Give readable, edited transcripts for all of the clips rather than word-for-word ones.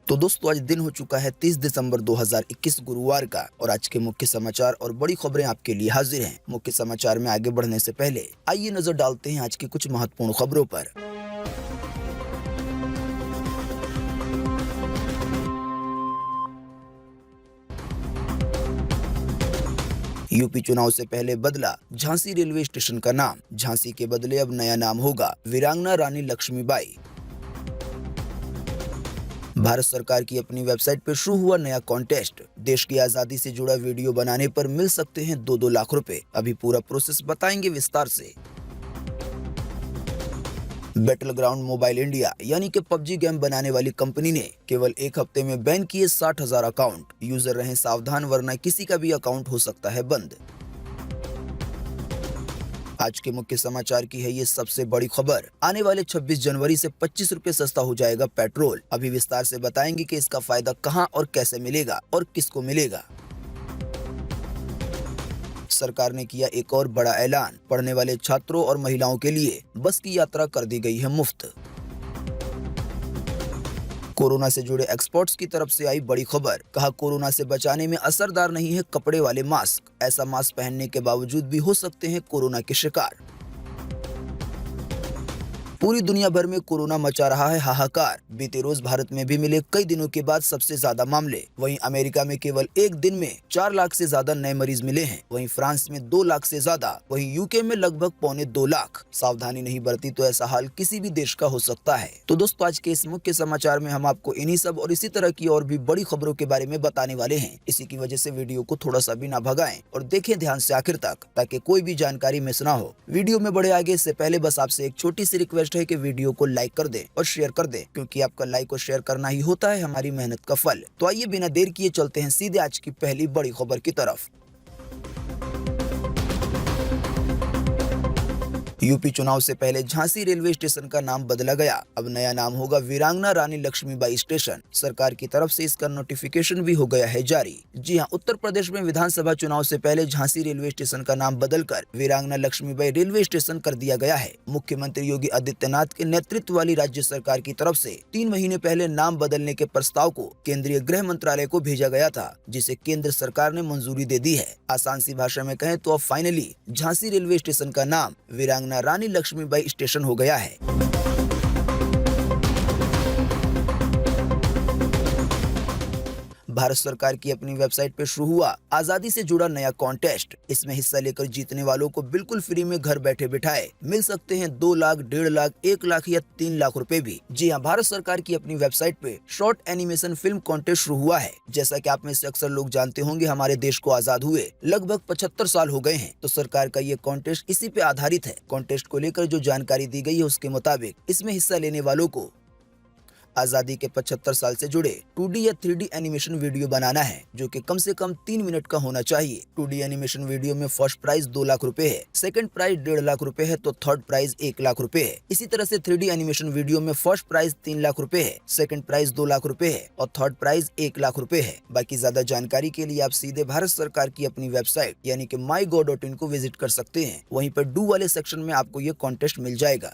तो दोस्तों आज दिन हो चुका है 30 दिसंबर 2021 गुरुवार का और आज के मुख्य समाचार और बड़ी खबरें आपके लिए हाजिर हैं। मुख्य समाचार में आगे बढ़ने से पहले आइए नजर डालते हैं आज की कुछ महत्वपूर्ण खबरों पर। यूपी चुनाव से पहले बदला झांसी रेलवे स्टेशन का नाम। झांसी के बदले अब नया नाम होगा वीरांगना रानी लक्ष्मीबाई। भारत सरकार की अपनी वेबसाइट पर शुरू हुआ नया कॉन्टेस्ट। देश की आजादी से जुड़ा वीडियो बनाने पर मिल सकते हैं 2-2 लाख रुपए। अभी पूरा प्रोसेस बताएंगे विस्तार से। बैटल ग्राउंड मोबाइल इंडिया यानी कि पबजी गेम बनाने वाली कंपनी ने केवल एक हफ्ते में बैन किए 60,000 अकाउंट। यूजर रहें सावधान वरना किसी का भी अकाउंट हो सकता है बंद। आज के मुख्य समाचार की है ये सबसे बड़ी खबर। आने वाले 26 जनवरी से 25 रुपए सस्ता हो जाएगा पेट्रोल। अभी विस्तार से बताएंगे कि इसका फायदा कहां और कैसे मिलेगा और किसको मिलेगा। सरकार ने किया एक और बड़ा ऐलान। पढ़ने वाले छात्रों और महिलाओं के लिए बस की यात्रा कर दी गई है मुफ्त। कोरोना से जुड़े एक्सपर्ट्स की तरफ से आई बड़ी खबर। कहा कोरोना से बचाने में असरदार नहीं है कपड़े वाले मास्क। ऐसा मास्क पहनने के बावजूद भी हो सकते हैं कोरोना के शिकार। पूरी दुनिया भर में कोरोना मचा रहा है हाहाकार। बीते रोज भारत में भी मिले कई दिनों के बाद सबसे ज्यादा मामले। वहीं अमेरिका में केवल एक दिन में 4 लाख से ज्यादा नए मरीज मिले हैं। वहीं फ्रांस में 2 लाख से ज्यादा। वहीं यूके में लगभग 1.25 लाख। सावधानी नहीं बरती तो ऐसा हाल किसी भी देश का हो सकता है। तो दोस्तों आज के इस मुख्य समाचार में हम आपको इन्हीं सब और इसी तरह की और भी बड़ी खबरों के बारे में बताने वाले हैं। इसी की वजह से वीडियो को थोड़ा सा भी ना भगाएं और देखें ध्यान से आखिर तक ताकि कोई भी जानकारी मिस ना हो। वीडियो में बढ़े आगे इससे पहले बस आपसे एक छोटी सी रिक्वेस्ट है कि वीडियो को लाइक कर दें और शेयर कर दें, क्योंकि आपका लाइक और शेयर करना ही होता है हमारी मेहनत का फल। तो आइए बिना देर किए चलते हैं सीधे आज की पहली बड़ी खबर की तरफ। यूपी चुनाव से पहले झांसी रेलवे स्टेशन का नाम बदला गया। अब नया नाम होगा वीरांगना रानी लक्ष्मीबाई स्टेशन। सरकार की तरफ से इसका नोटिफिकेशन भी हो गया है जारी। जी हां, उत्तर प्रदेश में विधानसभा चुनाव से पहले झांसी रेलवे स्टेशन का नाम बदलकर वीरांगना लक्ष्मीबाई रेलवे स्टेशन कर दिया गया है। मुख्यमंत्री योगी आदित्यनाथ के नेतृत्व वाली राज्य सरकार की तरफ से 3 महीने पहले नाम बदलने के प्रस्ताव को केंद्रीय गृह मंत्रालय को भेजा गया था, जिसे केंद्र सरकार ने मंजूरी दे दी है। आसान सी भाषा में कहें तो अब फाइनली झांसी रेलवे स्टेशन का नाम वीरांगना रानी लक्ष्मीबाई स्टेशन हो गया है। भारत सरकार की अपनी वेबसाइट पर शुरू हुआ आजादी से जुड़ा नया कॉन्टेस्ट। इसमें हिस्सा लेकर जीतने वालों को बिल्कुल फ्री में घर बैठे बिठाए मिल सकते हैं 2 लाख, 1.5 लाख, 1 लाख या 3 लाख रुपए भी। जी हां, भारत सरकार की अपनी वेबसाइट पे शॉर्ट एनिमेशन फिल्म कॉन्टेस्ट शुरू हुआ है। जैसा कि आप में से अक्सर लोग जानते होंगे, हमारे देश को आजाद हुए लगभग 75 साल हो गए हैं। तो सरकार का ये कॉन्टेस्ट इसी पे आधारित है। कॉन्टेस्ट को लेकर जो जानकारी दी गई है उसके मुताबिक इसमें हिस्सा लेने वालों को आजादी के 75 साल से जुड़े 2D या 3D एनिमेशन वीडियो बनाना है, जो कि कम से कम 3 मिनट का होना चाहिए। 2D एनिमेशन वीडियो में फर्स्ट प्राइज 2 लाख रुपए है, सेकंड प्राइज 1.5 लाख रुपए है, तो थर्ड प्राइज 1 लाख रुपए है। इसी तरह से 3D एनिमेशन वीडियो में फर्स्ट प्राइज 3 लाख रुपए है, सेकंड प्राइज 2 लाख रुपए है और थर्ड प्राइज 1 लाख रुपए है। बाकी ज्यादा जानकारी के लिए आप सीधे भारत सरकार की अपनी वेबसाइट यानी कि mygov.in को विजिट कर सकते हैं। वहीं पर डू वाले सेक्शन में आपको ये कॉन्टेस्ट मिल जाएगा।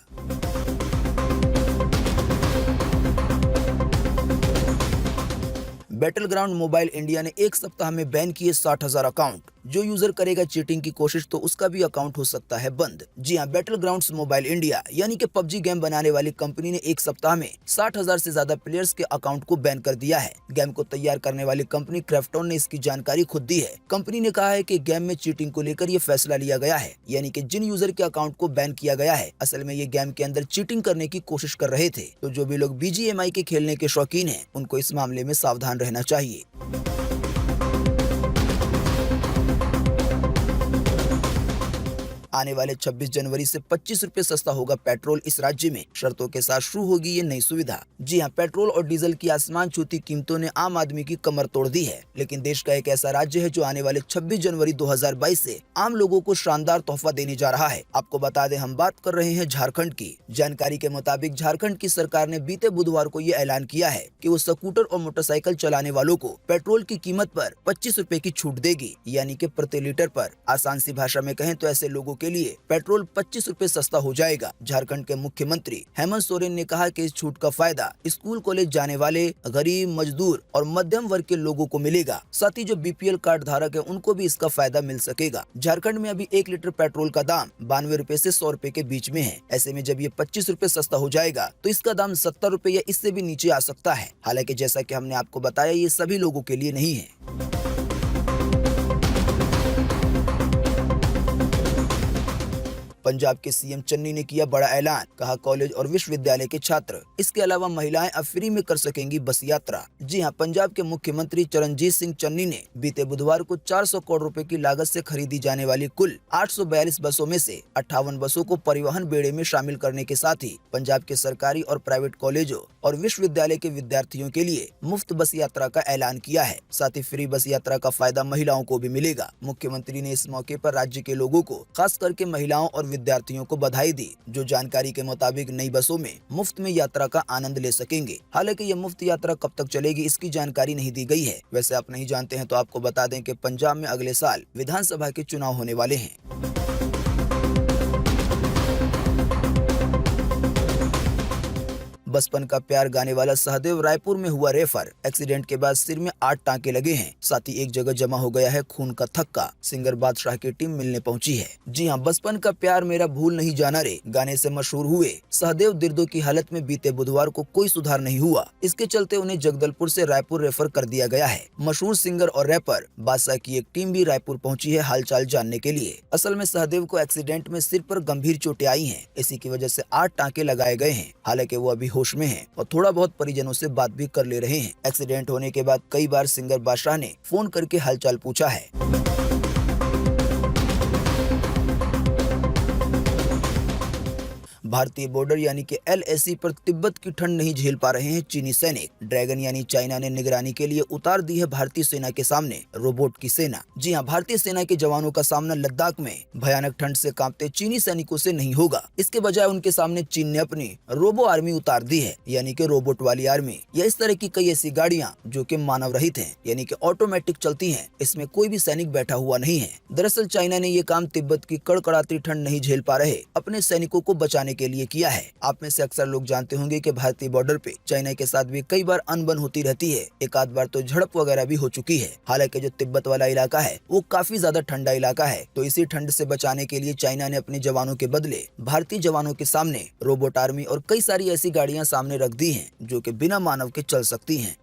बैटल ग्राउंड मोबाइल इंडिया ने एक सप्ताह में बैन किए 60,000 अकाउंट। जो यूजर करेगा चीटिंग की कोशिश तो उसका भी अकाउंट हो सकता है बंद। जी हां, बैटल ग्राउंड्स मोबाइल इंडिया यानी कि पबजी गेम बनाने वाली कंपनी ने एक सप्ताह में 60,000 से ज्यादा प्लेयर्स के अकाउंट को बैन कर दिया है। गेम को तैयार करने वाली कंपनी क्राफ्टॉन ने इसकी जानकारी खुद दी है। कंपनी ने कहा है कि गेम में चीटिंग को लेकर ये फैसला लिया गया है, यानी कि जिन यूजर के अकाउंट को बैन किया गया है असल में ये गेम के अंदर चीटिंग करने की कोशिश कर रहे थे। तो जो भी लोग BGMI के खेलने के शौकीन है उनको इस मामले में सावधान रहना चाहिए। आने वाले 26 जनवरी से 25 रुपए सस्ता होगा पेट्रोल इस राज्य में। शर्तों के साथ शुरू होगी ये नई सुविधा। जी हां, पेट्रोल और डीजल की आसमान छूती कीमतों ने आम आदमी की कमर तोड़ दी है। लेकिन देश का एक ऐसा राज्य है जो आने वाले 26 जनवरी 2022 से आम लोगों को शानदार तोहफा देने जा रहा है। आपको बता दें, हम बात कर रहे हैं झारखंड की। जानकारी के मुताबिक झारखंड की सरकार ने बीते बुधवार को ये ऐलान किया है कि वो स्कूटर और मोटरसाइकिल चलाने वालों को पेट्रोल की कीमत पर 25 रुपए की छूट देगी, यानी कि प्रति लीटर पर। आसान सी भाषा में कहें तो ऐसे लोगों के के लिए पेट्रोल 25 रुपए सस्ता हो जाएगा। झारखंड के मुख्यमंत्री हेमंत सोरेन ने कहा कि इस छूट का फायदा स्कूल कॉलेज जाने वाले गरीब, मजदूर और मध्यम वर्ग के लोगों को मिलेगा। साथ ही जो बीपीएल कार्ड धारक है उनको भी इसका फायदा मिल सकेगा। झारखंड में अभी 1 लीटर पेट्रोल का दाम 92 रुपए से 100 रुपए के बीच में है। ऐसे में जब ये 25 रुपए सस्ता हो जाएगा तो इसका दाम 70 रुपए या इससे भी नीचे आ सकता है। हालांकि जैसा कि हमने आपको बताया, ये सभी लोगों के लिए नहीं है। पंजाब के सीएम चन्नी ने किया बड़ा ऐलान, कहा कॉलेज और विश्वविद्यालय के छात्र इसके अलावा महिलाएं अब फ्री में कर सकेंगी बस यात्रा। जी हां, पंजाब के मुख्यमंत्री चरणजीत सिंह चन्नी ने बीते बुधवार को 400 करोड़ रुपए की लागत से खरीदी जाने वाली कुल 842 बसों में से 58 बसों को परिवहन बेड़े में शामिल करने के साथ ही पंजाब के सरकारी और प्राइवेट कॉलेजों और विश्वविद्यालय के विद्यार्थियों के लिए मुफ्त बस यात्रा का ऐलान किया है। साथ ही फ्री बस यात्रा का फायदा महिलाओं को भी मिलेगा। मुख्यमंत्री ने इस मौके पर राज्य के लोगों को, खास करके महिलाओं और विद्यार्थियों को बधाई दी, जो जानकारी के मुताबिक नई बसों में मुफ्त में यात्रा का आनंद ले सकेंगे। हालांकि ये मुफ्त यात्रा कब तक चलेगी इसकी जानकारी नहीं दी गई है। वैसे आप नहीं जानते हैं तो आपको बता दें कि पंजाब में अगले साल विधानसभा के चुनाव होने वाले हैं। बचपन का प्यार गाने वाला सहदेव रायपुर में हुआ रेफर। एक्सीडेंट के बाद सिर में 8 टांके लगे हैं। साथ ही एक जगह जमा हो गया है खून का थक्का। सिंगर बादशाह की टीम मिलने पहुंची है। जी हां, बचपन का प्यार मेरा भूल नहीं जाना रे गाने से मशहूर हुए सहदेव दिर्दो की हालत में बीते बुधवार को कोई सुधार नहीं हुआ। इसके चलते उन्हें जगदलपुर से रायपुर रेफर कर दिया गया है। मशहूर सिंगर और रैपर बादशाह की एक टीम भी रायपुर पहुंची है हालचाल जानने के लिए। असल में सहदेव को एक्सीडेंट में सिर पर गंभीर चोटें आई हैं। इसी की वजह से 8 टांके लगाए गए हैं। हालांकि वो अभी होश में हैं और थोड़ा बहुत परिजनों से बात भी कर ले रहे हैं। एक्सीडेंट होने के बाद कई बार सिंगर बादशाह ने फोन करके हालचाल पूछा है। भारतीय बॉर्डर यानी कि LAC पर तिब्बत की ठंड नहीं झेल पा रहे हैं चीनी सैनिक। ड्रैगन यानी चाइना ने निगरानी के लिए उतार दी है भारतीय सेना के सामने रोबोट की सेना। जी हां, भारतीय सेना के जवानों का सामना लद्दाख में भयानक ठंड से कांपते चीनी सैनिकों से नहीं होगा। इसके बजाय उनके सामने चीन ने अपनी रोबो आर्मी उतार दी है, यानी कि रोबोट वाली आर्मी। या इस तरह की कई ऐसी गाड़ियां जो कि मानव रहित हैं, यानी कि ऑटोमेटिक चलती हैं। इसमें कोई भी सैनिक बैठा हुआ नहीं है। दरअसल चाइना ने ये काम तिब्बत की कड़कड़ाती ठंड नहीं झेल पा रहे अपने सैनिकों को बचाने के लिए किया है। आप में से अक्सर लोग जानते होंगे कि भारतीय बॉर्डर पे चाइना के साथ भी कई बार अनबन होती रहती है। एक आध बार तो झड़प वगैरह भी हो चुकी है। हालांकि जो तिब्बत वाला इलाका है वो काफी ज्यादा ठंडा इलाका है, तो इसी ठंड से बचाने के लिए चाइना ने अपने जवानों के बदले भारतीय जवानों के सामने रोबोट आर्मी और कई सारी ऐसी गाड़ियां सामने रख दी हैं जो कि बिना मानव के चल सकती हैं।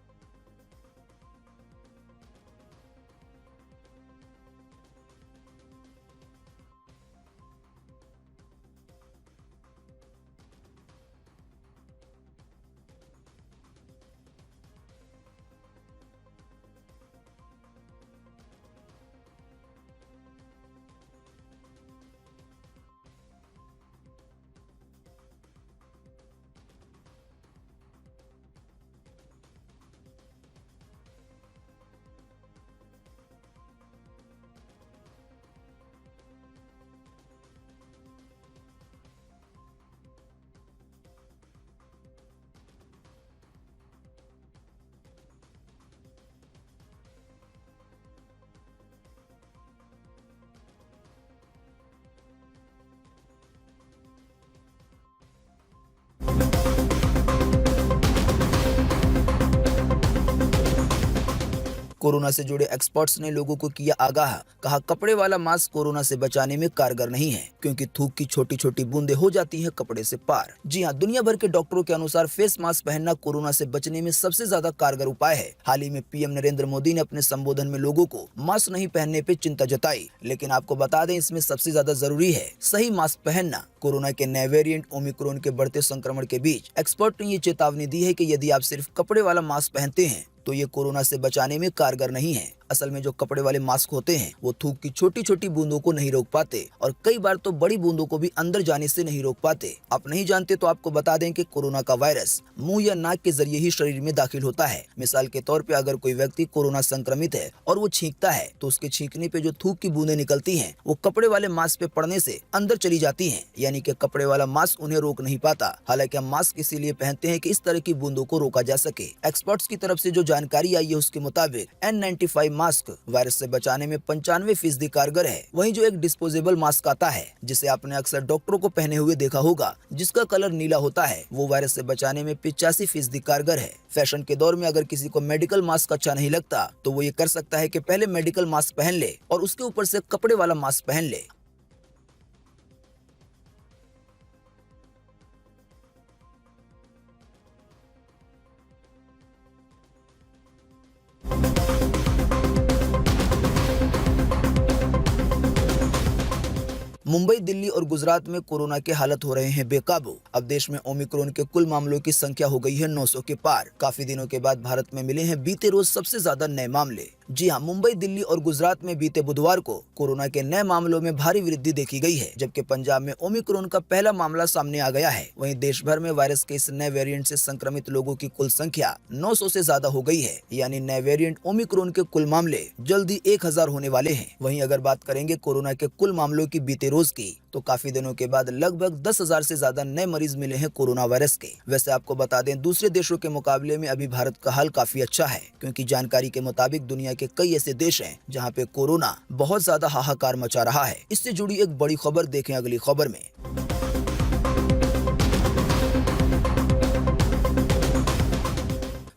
कोरोना से जुड़े एक्सपर्ट्स ने लोगों को किया आगाह, कहा कपड़े वाला मास्क कोरोना से बचाने में कारगर नहीं है, क्योंकि थूक की छोटी छोटी बूंदें हो जाती हैं कपड़े से पार। जी हां, दुनिया भर के डॉक्टरों के अनुसार फेस मास्क पहनना कोरोना से बचने में सबसे ज्यादा कारगर उपाय है। हाल ही में पीएम नरेंद्र मोदी ने अपने संबोधन में लोगों को मास्क नहीं पहनने पे चिंता जताई, लेकिन आपको बता दें इसमें सबसे ज्यादा जरूरी है सही मास्क पहनना। कोरोना के नए वेरिएंट ओमिक्रॉन के बढ़ते संक्रमण के बीच एक्सपर्ट ने ये चेतावनी दी है कि यदि आप सिर्फ कपड़े वाला मास्क पहनते हैं तो ये कोरोना से बचाने में कारगर नहीं है। असल में जो कपड़े वाले मास्क होते हैं वो थूक की छोटी छोटी बूंदों को नहीं रोक पाते और कई बार तो बड़ी बूंदों को भी अंदर जाने से नहीं रोक पाते। आप नहीं जानते तो आपको बता दें कि कोरोना का वायरस मुंह या नाक के जरिए ही शरीर में दाखिल होता है। मिसाल के तौर पे अगर कोई व्यक्ति कोरोना संक्रमित है और वो छींकता है तो उसके छींकने पे जो थूक की बूंदें निकलती हैं वो कपड़े वाले मास्क पे पड़ने से अंदर चली जाती हैं, यानी कि कपड़े वाला मास्क उन्हें रोक नहीं पाता। हालांकि हम मास्क इसीलिए पहनते हैं कि इस तरह की बूंदों को रोका जा सके। एक्सपर्ट्स की तरफ से जो जानकारी आई है उसके मुताबिक N95 मास्क वायरस से बचाने में 95% कारगर है। वहीं जो एक डिस्पोजेबल मास्क आता है, जिसे आपने अक्सर डॉक्टरों को पहने हुए देखा होगा, जिसका कलर नीला होता है, वो वायरस से बचाने में 85% कारगर है। फैशन के दौर में अगर किसी को मेडिकल मास्क अच्छा नहीं लगता, तो वो ये कर सकता है कि पहले मेडिकल मास्क पहन ले और उसके ऊपर से कपड़े वाला मास्क पहन ले। मुंबई, दिल्ली और गुजरात में कोरोना के हालत हो रहे हैं बेकाबू। अब देश में ओमिक्रॉन के कुल मामलों की संख्या हो गई है 900 के पार। काफी दिनों के बाद भारत में मिले हैं बीते रोज सबसे ज्यादा नए मामले। जी हां, मुंबई, दिल्ली और गुजरात में बीते बुधवार को कोरोना के नए मामलों में भारी वृद्धि देखी गई है, जबकि पंजाब में ओमिक्रॉन का पहला मामला सामने आ गया है। वहीं देश भर में वायरस के इस नए वेरिएंट से संक्रमित लोगों की कुल संख्या 900 से ज्यादा हो गई है। यानी नए वेरिएंट ओमिक्रॉन के कुल मामले जल्दी 1000 होने वाले हैं। वहीं अगर बात करेंगे कोरोना के कुल मामलों की बीते रोज की, तो काफी दिनों के बाद लगभग 10,000 से ज्यादा नए मरीज मिले हैं कोरोना वायरस के। वैसे आपको बता दें, दूसरे देशों के मुकाबले में अभी भारत का हाल काफी अच्छा है, क्योंकि जानकारी के मुताबिक दुनिया के कई ऐसे देश हैं जहां पे कोरोना बहुत ज्यादा हाहाकार मचा रहा है। इससे जुड़ी एक बड़ी खबर देखें अगली खबर में।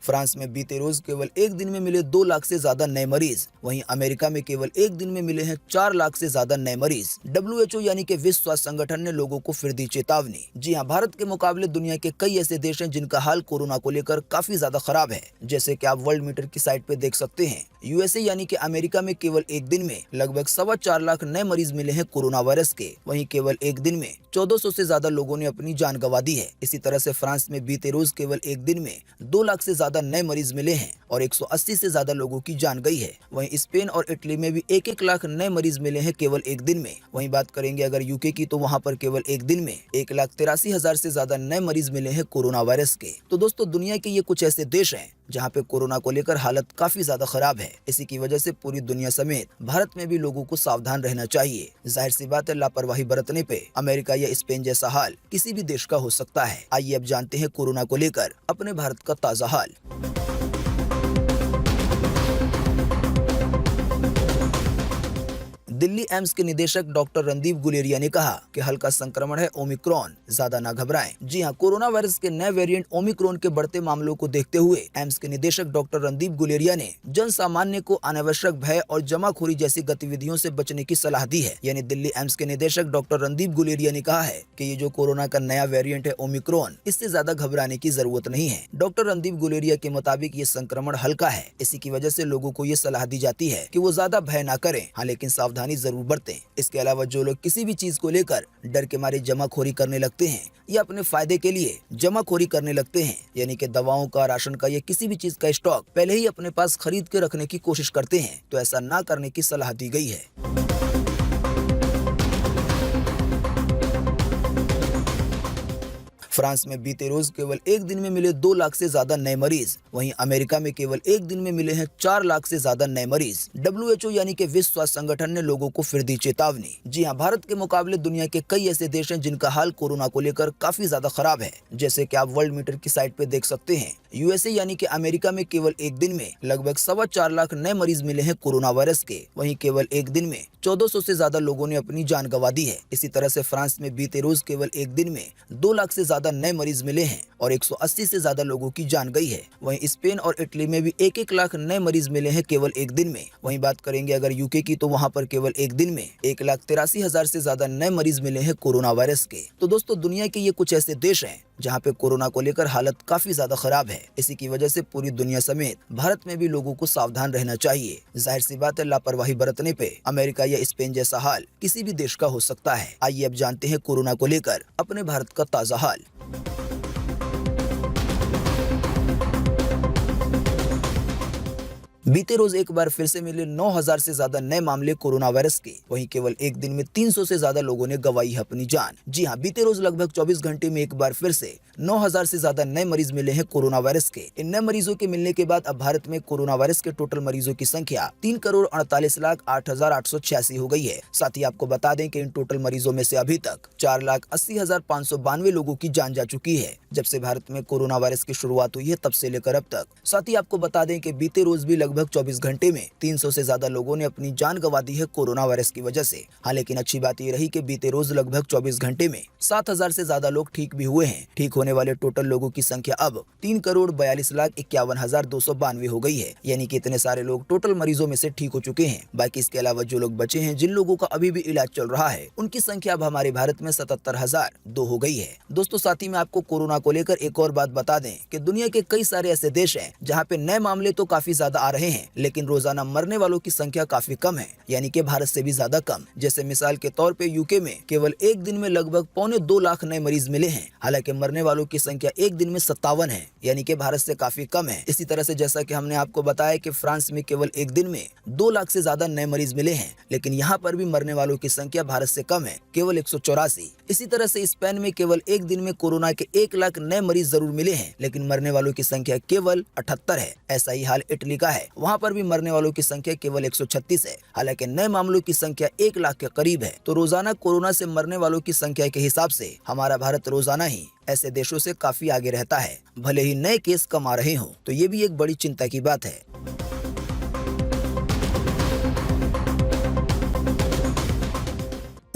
फ्रांस में बीते रोज केवल एक दिन में मिले 2 लाख से ज्यादा नए मरीज। वहीं अमेरिका में केवल एक दिन में मिले हैं 4 लाख से ज्यादा नए मरीज। WHO यानी कि विश्व स्वास्थ्य संगठन ने लोगों को फिर दी चेतावनी। जी हां, भारत के मुकाबले दुनिया के कई ऐसे देश हैं जिनका हाल कोरोना को लेकर काफी ज्यादा खराब है। जैसे कि आप वर्ल्ड मीटर की साइट पे देख सकते हैं, USA यानी कि अमेरिका में केवल एक दिन में लगभग 4.25 लाख नए मरीज मिले हैं कोरोना वायरस के। वहीं केवल एक दिन में 1400 से ज्यादा लोगों ने अपनी जान गंवा दी है। इसी तरह से फ्रांस में बीते रोज केवल एक दिन में 2 लाख से ज्यादा नए मरीज मिले हैं और 180 से ज्यादा लोगों की जान गई है। वहीं स्पेन और इटली में भी 1-1 लाख नए मरीज मिले हैं केवल एक दिन में। वहीं बात करेंगे अगर यूके की, तो वहां पर केवल एक दिन में 1,83,000 से ज्यादा नए मरीज मिले हैं कोरोना वायरस के। तो दोस्तों, दुनिया के ये कुछ ऐसे देश हैं जहां पे कोरोना को लेकर हालत काफी ज्यादा खराब है। इसी की वजह से पूरी दुनिया समेत भारत में भी लोगों को सावधान रहना चाहिए। जाहिर सी बात है, लापरवाही बरतने पे अमेरिका या स्पेन जैसा हाल किसी भी देश का हो सकता है। आइए अब जानते हैं कोरोना को लेकर अपने भारत का ताजा हाल। दिल्ली एम्स के निदेशक डॉक्टर रणदीप गुलेरिया ने कहा कि हल्का संक्रमण है ओमिक्रॉन, ज्यादा ना घबराएं। जी हां, कोरोना वायरस के नए वेरिएंट ओमिक्रॉन के बढ़ते मामलों को देखते हुए एम्स के निदेशक डॉक्टर रणदीप गुलेरिया ने जन सामान्य को अनावश्यक भय और जमाखोरी जैसी गतिविधियों से बचने की सलाह दी है। यानी दिल्ली एम्स के निदेशक डॉक्टर रणदीप गुलेरिया ने कहा है कि ये जो कोरोना का नया वेरिएंट है ओमिक्रॉन, इससे ज्यादा घबराने की जरूरत नहीं है। डॉक्टर रणदीप गुलेरिया के मुताबिक ये संक्रमण हल्का है। इसी की वजह से लोगों को ये सलाह दी जाती है कि वो ज्यादा भय ना करें, हाँ, लेकिन सावधानी जरूर बरतें। इसके अलावा जो लोग किसी भी चीज को लेकर डर के मारे जमाखोरी करने लगते हैं या अपने फायदे के लिए जमाखोरी करने लगते हैं, यानी कि दवाओं का, राशन का या किसी भी चीज का स्टॉक पहले ही अपने पास खरीद के रखने की कोशिश करते हैं, तो ऐसा ना करने की सलाह दी गई है। फ्रांस में बीते रोज केवल एक दिन में मिले 2 लाख से ज्यादा नए मरीज। वहीं अमेरिका में केवल एक दिन में मिले हैं 4 लाख से ज्यादा नए मरीज। WHO यानी कि विश्व स्वास्थ्य संगठन ने लोगों को फिर दी चेतावनी। जी हां, भारत के मुकाबले दुनिया के कई ऐसे देश हैं जिनका हाल कोरोना को लेकर काफी ज्यादा खराब है। जैसे कि आप वर्ल्ड मीटर की साइट पे देख सकते हैं, USA यानी कि अमेरिका में केवल एक दिन में लगभग 4.25 लाख नए मरीज मिले हैं कोरोना वायरस के। वहीं केवल एक दिन में 1400 से ज्यादा लोगों ने अपनी जान गंवा दी है। इसी तरह से फ्रांस में बीते रोज केवल एक दिन में 2 लाख से ज्यादा नए मरीज मिले हैं और 180 से ज्यादा लोगों की जान गई है। वहीं स्पेन और इटली में भी 1-1 लाख नए मरीज मिले हैं केवल एक दिन में। वहीं बात करेंगे अगर यूके की, तो वहां पर केवल एक दिन में 1,83,000 से ज्यादा नए मरीज मिले हैं कोरोना वायरस के। तो दोस्तों, दुनिया के ये कुछ ऐसे देश हैं जहां पे कोरोना को लेकर हालत काफी ज्यादा खराब है। इसी की वजह से पूरी दुनिया समेत भारत में भी लोगों को सावधान रहना चाहिए। जाहिर सी बात है, लापरवाही बरतने पे अमेरिका या स्पेन जैसा हाल किसी भी देश का हो सकता है। आइए अब जानते हैं कोरोना को लेकर अपने भारत का ताजा हाल। बीते रोज एक बार फिर से मिले 9,000 से ज्यादा नए मामले कोरोना वायरस के। वहीं केवल एक दिन में 300 से ज्यादा लोगों ने गंवाई है अपनी जान। जी हां, बीते रोज लगभग 24 घंटे में एक बार फिर से 9,000 से ज्यादा नए मरीज मिले हैं कोरोना वायरस के। इन नए मरीजों के मिलने के बाद अब भारत में कोरोना वायरस के टोटल मरीजों की संख्या 3,48,08,886 हो गई है। साथ ही आपको बता दें कि इन टोटल मरीजों में से अभी तक 4,80,592 लोगों की जान जा चुकी है। जब से भारत में कोरोना वायरस की शुरुआत हुई है तब से लेकर अब तक। साथ ही आपको बता दें कि बीते रोज भी लगभग लगभग 24 घंटे में 300 से ज्यादा लोगों ने अपनी जान गंवा दी है कोरोना वायरस की वजह से। हाँ, लेकिन अच्छी बात ये रही कि बीते रोज लगभग 24 घंटे में 7,000 से ज्यादा लोग ठीक भी हुए हैं। ठीक होने वाले टोटल लोगों की संख्या अब 3,42,51,292 हो गई है, यानी कि इतने सारे लोग टोटल मरीजों में से ठीक हो चुके हैं। बाकी इसके अलावा जो लोग बचे हैं, जिन लोगों का अभी भी इलाज चल रहा है, उनकी संख्या अब हमारे भारत में 77,002 हो गई है। दोस्तों, साथ ही में आपको कोरोना को लेकर एक और बात बता दें कि दुनिया के कई सारे ऐसे देश हैं जहां पे नए मामले तो काफी ज्यादा आ रहे हैं, लेकिन रोजाना मरने वालों की संख्या काफी कम है, यानी कि भारत से भी ज्यादा कम। जैसे मिसाल के तौर पे यूके में केवल एक दिन में लगभग 2.25 लाख नए मरीज मिले हैं। हालांकि मरने वालों की संख्या एक दिन में 57 है, यानी कि भारत से काफी कम है। इसी तरह से जैसा कि हमने आपको बताया कि फ्रांस में केवल एक दिन में 2 लाख से ज्यादा नए मरीज मिले हैं, लेकिन यहाँ पर भी मरने वालों की संख्या भारत से कम है, केवल 184। इसी तरह से स्पेन में केवल एक दिन में कोरोना के 1 लाख नए मरीज जरूर मिले हैं, लेकिन मरने वालों की संख्या केवल 78 है। ऐसा ही हाल इटली का है, वहाँ पर भी मरने वालों की संख्या केवल 136 है। हालांकि नए मामलों की संख्या 1 लाख के करीब है। तो रोजाना कोरोना से मरने वालों की संख्या के हिसाब से हमारा भारत रोजाना ही ऐसे देशों से काफी आगे रहता है, भले ही नए केस कम आ रहे हों। तो ये भी एक बड़ी चिंता की बात है।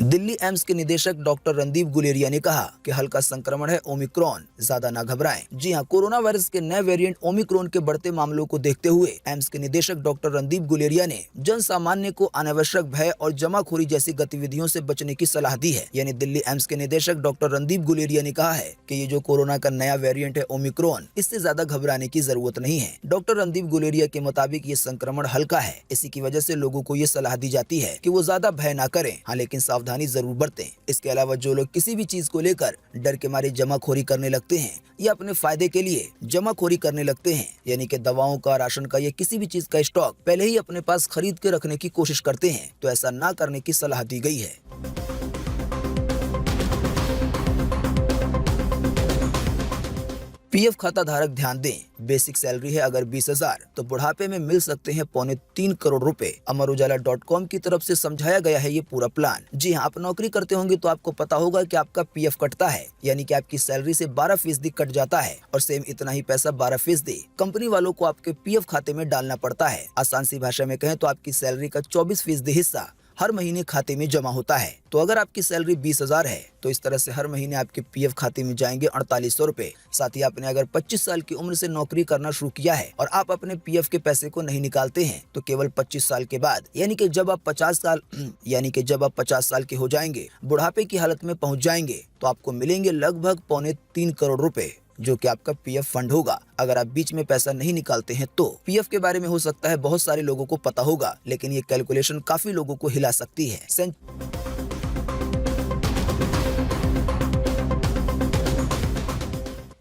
दिल्ली एम्स के निदेशक डॉक्टर रणदीप गुलेरिया ने कहा कि हल्का संक्रमण है ओमिक्रॉन, ज्यादा ना घबराएं। जी हां, कोरोना वायरस के नए वेरिएंट ओमिक्रॉन के बढ़ते मामलों को देखते हुए एम्स के निदेशक डॉक्टर रणदीप गुलेरिया ने जन सामान्य को अनावश्यक भय और जमाखोरी जैसी गतिविधियों से बचने की सलाह दी है। यानी दिल्ली एम्स के निदेशक डॉक्टर रणदीप गुलेरिया ने कहा है कि ये जो कोरोना का नया वेरिएंट है ओमिक्रॉन, इससे ज्यादा घबराने की जरूरत नहीं है। डॉक्टर रणदीप गुलेरिया के मुताबिक ये संक्रमण हल्का है, इसी की वजह से लोगों को ये सलाह दी जाती है कि वो ज्यादा भय ना करें। हाँ, लेकिन सावधानी जरूर बरतें। इसके अलावा जो लोग किसी भी चीज को लेकर डर के मारे जमाखोरी करने लगते हैं या अपने फायदे के लिए जमाखोरी करने लगते हैं, यानी कि दवाओं का, राशन का या किसी भी चीज का स्टॉक पहले ही अपने पास खरीद के रखने की कोशिश करते हैं, तो ऐसा ना करने की सलाह दी गई है। पीएफ खाता धारक ध्यान दें, बेसिक सैलरी है अगर 20,000 तो बुढ़ापे में मिल सकते हैं 2.25 करोड़ रुपए। अमर उजाला.com की तरफ से समझाया गया है ये पूरा प्लान। जी हाँ, आप नौकरी करते होंगे तो आपको पता होगा कि आपका पीएफ कटता है, यानी कि आपकी सैलरी से 12% कट जाता है और सेम इतना ही पैसा 12% कंपनी वालों को आपके पीएफ खाते में डालना पड़ता है। आसान सी भाषा में कहें तो आपकी सैलरी का 24% हिस्सा हर महीने खाते में जमा होता है। तो अगर आपकी सैलरी 20,000 है तो इस तरह से हर महीने आपके पीएफ खाते में जाएंगे 4800 रुपए। साथ ही आपने अगर 25 साल की उम्र से नौकरी करना शुरू किया है और आप अपने पीएफ के पैसे को नहीं निकालते हैं तो केवल 25 साल के बाद, यानी कि जब आप 50 साल के हो जाएंगे, बुढ़ापे की हालत में पहुंच जाएंगे, तो आपको मिलेंगे लगभग 3.25 करोड़ रुपए, जो कि आपका पीएफ फंड होगा। अगर आप बीच में पैसा नहीं निकालते हैं तो पीएफ के बारे में हो सकता है बहुत सारे लोगों को पता होगा, लेकिन ये कैलकुलेशन काफी लोगों को हिला सकती है।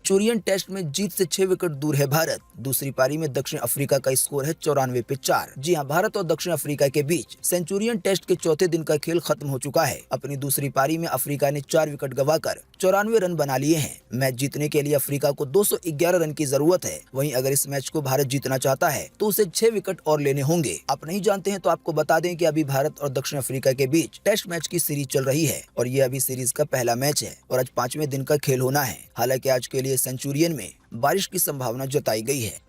सेंचुरियन टेस्ट में जीत से 6 विकेट दूर है भारत। दूसरी पारी में दक्षिण अफ्रीका का स्कोर है 94 पे 4। जी हां, भारत और दक्षिण अफ्रीका के बीच सेंचुरियन टेस्ट के चौथे दिन का खेल खत्म हो चुका है। अपनी दूसरी पारी में अफ्रीका ने 4 विकेट गंवाकर 94 रन बना लिए हैं। मैच जीतने के लिए अफ्रीका को 211 रन की जरूरत है। वहीं अगर इस मैच को भारत जीतना चाहता है तो उसे 6 विकेट और लेने होंगे। आप नहीं जानते हैं तो आपको बता दें कि अभी भारत और दक्षिण अफ्रीका के बीच टेस्ट मैच की सीरीज चल रही है और ये अभी सीरीज का पहला मैच है और आज 5वें दिन का खेल होना है। हालांकि आज के लिए सेंचुरियन में बारिश की संभावना जताई गई है।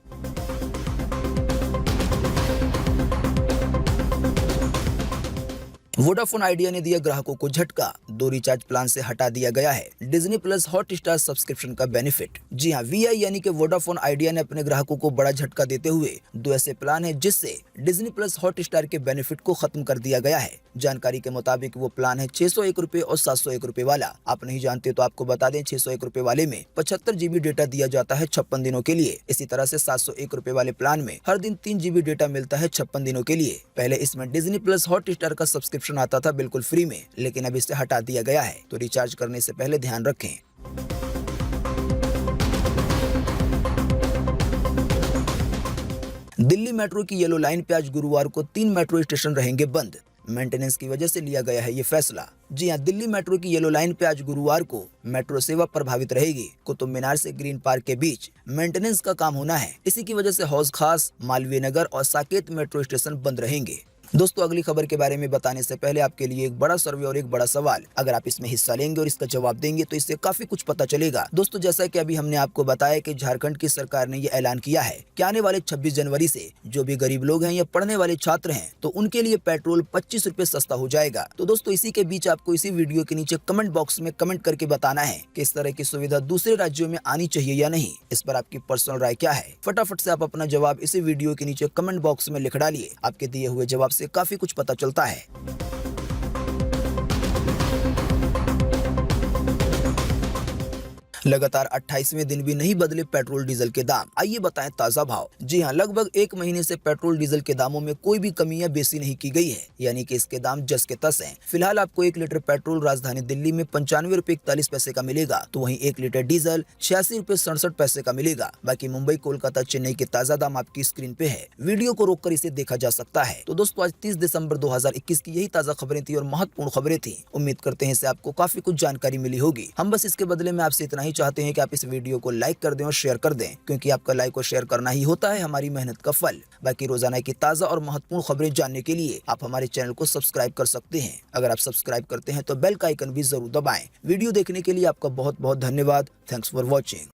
वोडाफोन आइडिया ने दिया ग्राहकों को झटका, 2 रिचार्ज प्लान से हटा दिया गया है डिज्नी प्लस हॉटस्टार सब्सक्रिप्शन का बेनिफिट। जी हां, वीआई यानी कि वोडाफोन आइडिया ने अपने ग्राहकों को बड़ा झटका देते हुए 2 ऐसे प्लान है जिससे डिज्नी प्लस हॉटस्टार के बेनिफिट को खत्म कर दिया गया है। जानकारी के मुताबिक वो प्लान है 601 रुपए और 701 रुपए वाला। आप नहीं जानते तो आपको बता दें, 601 रुपए वाले में 75 GB डेटा दिया जाता है 56 दिनों के लिए। इसी तरह से 701 रुपए वाले प्लान में हर दिन 3 GB डेटा मिलता है 56 दिनों के लिए। पहले इसमें डिज्नी प्लस हॉटस्टार का सब्सक्रिप्शन आता था बिल्कुल फ्री में, लेकिन अब इसे हटा दिया गया है, तो रिचार्ज करने से पहले ध्यान रखें। दिल्ली मेट्रो की येलो लाइन पे आज गुरुवार को 3 मेट्रो स्टेशन रहेंगे बंद। मेंटेनेंस की वजह से लिया गया है ये फैसला। जी हां, दिल्ली मेट्रो की येलो लाइन पे आज गुरुवार को मेट्रो सेवा प्रभावित रहेगी। कुतुब मीनार से ग्रीन पार्क के बीच मेंटेनेंस का काम होना है। इसी की वजह से हौज खास, मालवीय नगर और साकेत मेट्रो स्टेशन बंद रहेंगे। दोस्तों अगली खबर के बारे में बताने से पहले आपके लिए एक बड़ा सर्वे और एक बड़ा सवाल। अगर आप इसमें हिस्सा लेंगे और इसका जवाब देंगे तो इससे काफी कुछ पता चलेगा। दोस्तों जैसा कि अभी हमने आपको बताया कि झारखंड की सरकार ने ये ऐलान किया है कि आने वाले 26 जनवरी से जो भी गरीब लोग हैं या पढ़ने वाले छात्र हैं तो उनके लिए पेट्रोल 25 रुपए सस्ता हो जाएगा। तो दोस्तों इसी के बीच आपको इसी वीडियो के नीचे कमेंट बॉक्स में कमेंट करके बताना है कि इस तरह की सुविधा दूसरे राज्यों में आनी चाहिए या नहीं। इस पर आपकी पर्सनल राय क्या है? फटाफट से आप अपना जवाब इसी वीडियो के नीचे कमेंट बॉक्स में लिख डालिए। आपके दिए हुए जवाब से काफी कुछ पता चलता है। लगातार 28वें दिन भी नहीं बदले पेट्रोल डीजल के दाम। आइए बताएं ताजा भाव। जी हां, लगभग एक महीने से पेट्रोल डीजल के दामों में कोई भी कमी या बेसी नहीं की गई है, यानी कि इसके दाम जस के तस हैं। फिलहाल आपको 1 लीटर पेट्रोल राजधानी दिल्ली में 95 रुपए 41 पैसे का मिलेगा, तो वहीं 1 लीटर डीजल 86 रुपए 67 पैसे का मिलेगा। बाकी मुंबई, कोलकाता, चेन्नई के ताजा दाम आपकी स्क्रीन पे है। वीडियो को रोककर इसे देखा जा सकता है। तो दोस्तों आज 30 दिसंबर 2021 की यही ताजा खबरें थी और महत्वपूर्ण खबरें थी। उम्मीद करते हैं इससे आपको काफी कुछ जानकारी मिली होगी। हम बस इसके बदले में आपसे इतना ही चाहते हैं कि आप इस वीडियो को लाइक कर दें और शेयर कर दें, क्योंकि आपका लाइक और शेयर करना ही होता है हमारी मेहनत का फल। बाकी रोजाना की ताजा और महत्वपूर्ण खबरें जानने के लिए आप हमारे चैनल को सब्सक्राइब कर सकते हैं। अगर आप सब्सक्राइब करते हैं तो बेल का आइकन भी जरूर दबाएं। वीडियो देखने के लिए आपका बहुत बहुत धन्यवाद। Thanks for watching.